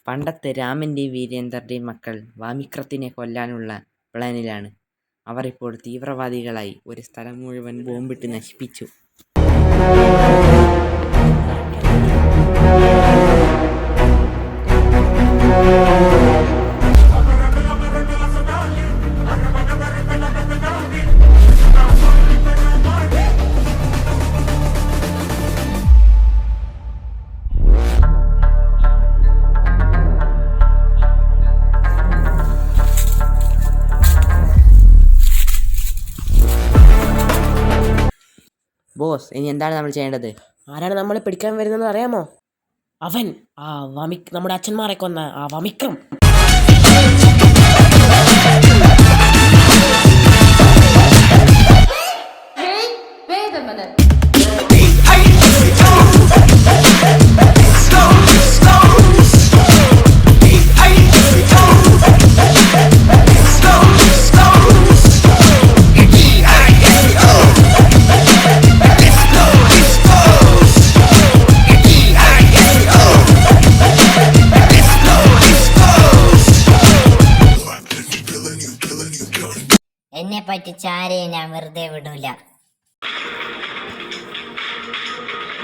പണ്ടത്തെ രാമന്റെയും വീരേന്ദ്രന്റെയും മക്കൾ വാമിക്രത്തിനെ കൊല്ലാനുള്ള പ്ലാനിലാണ്. അവർ ഇപ്പോൾ തീവ്രവാദികളായി ഒരു സ്ഥലം മുഴുവൻ ബോംബിട്ട് നശിപ്പിച്ചു. ബോസ്, ഇനി എന്താണ് നമ്മൾ ചെയ്യേണ്ടത്? ആരാണ് നമ്മളെ പിടിക്കാൻ വരുന്നതെന്ന് അറിയാമോ? അവൻ നമ്മുടെ അച്ഛന്മാരെ കൊന്ന ആ വമിക്രം. എന്നെ പറ്റിച്ചാരെയും ഞാൻ വെറുതെ വിടൂല.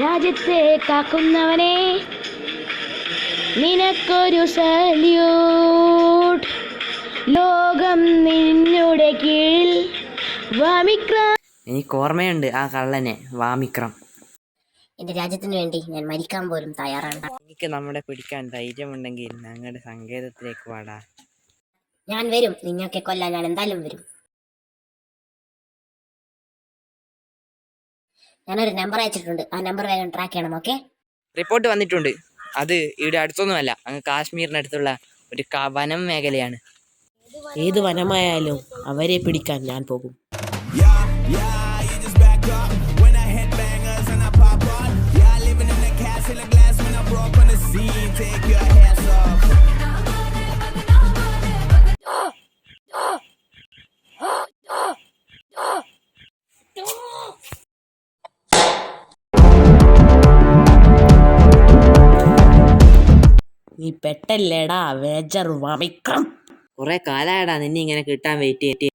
രാജ്യത്തെ കാക്കുന്നവനെ, നിനക്കൊരു സല്യൂട്ട്. ലോകം നിന്നുടെ കീഴിൽ വാമിക്രം. എനിക്ക് ഓർമ്മയുണ്ട് ആ കള്ളനെ, വാമിക്രം. എന്റെ രാജ്യത്തിന് വേണ്ടി ഞാൻ മരിക്കാൻ പോലും തയ്യാറാണ്. എനിക്ക് നമ്മളെ പിടിക്കാൻ ധൈര്യമുണ്ടെങ്കിൽ ഞങ്ങളുടെ സങ്കേതത്തിലേക്ക് വാടാ. ഞാൻ വരും, നിന്നൊക്കെ കൊല്ലാൻ ഞാൻ എന്തായാലും വരും. ഞാനൊരു നമ്പർ അയച്ചിട്ടുണ്ട്, ആ നമ്പർ വേഗം ട്രാക്ക് ചെയ്യണം. ഓക്കെ, റിപ്പോർട്ട് വന്നിട്ടുണ്ട്. അത് ഇവിടെ അടുത്തൊന്നുമല്ല, അങ്ങ് കാശ്മീരിനടുത്തുള്ള ഒരു വനം മേഖലയാണ്. ഏത് വനമായാലും അവരെ പിടിക്കാൻ ഞാൻ പോകും. നീ പെട്ടല്ലേടാ വേജർ വമിക്രം. കുറെ കാലായടാ നിന്നെ ഇങ്ങനെ കിട്ടാൻ വെയിറ്റ് ചെയ്തിട്ട്.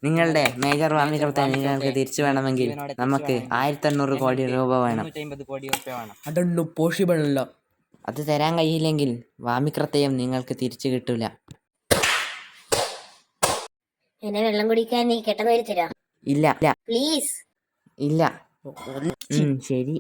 നിങ്ങളുടെ മേജർ വാമിക്രത്തെ നിങ്ങൾക്ക് തിരിച്ചു വേണമെങ്കിൽ നമുക്ക് 1500 കോടി രൂപ വേണം. അതൊന്നും പോസിബിൾ അല്ല. അത് തരാൻ കഴിയില്ലെങ്കിൽ വാമിക്രത്തെയും നിങ്ങൾക്ക് തിരിച്ചു കിട്ടൂല. എന്നെ വെള്ളം കുടിക്കാൻ നീ കെട്ടെന്ന് വരി തരാ? ഇല്ല പ്ലീസ്. ഇല്ല. ശരി.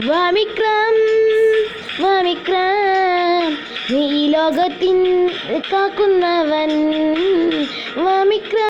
വാമിക്രം വാമിക്രം നീ ഈ ലോകത്തിൻ കാക്കുന്നവൻ വാമിക്രം.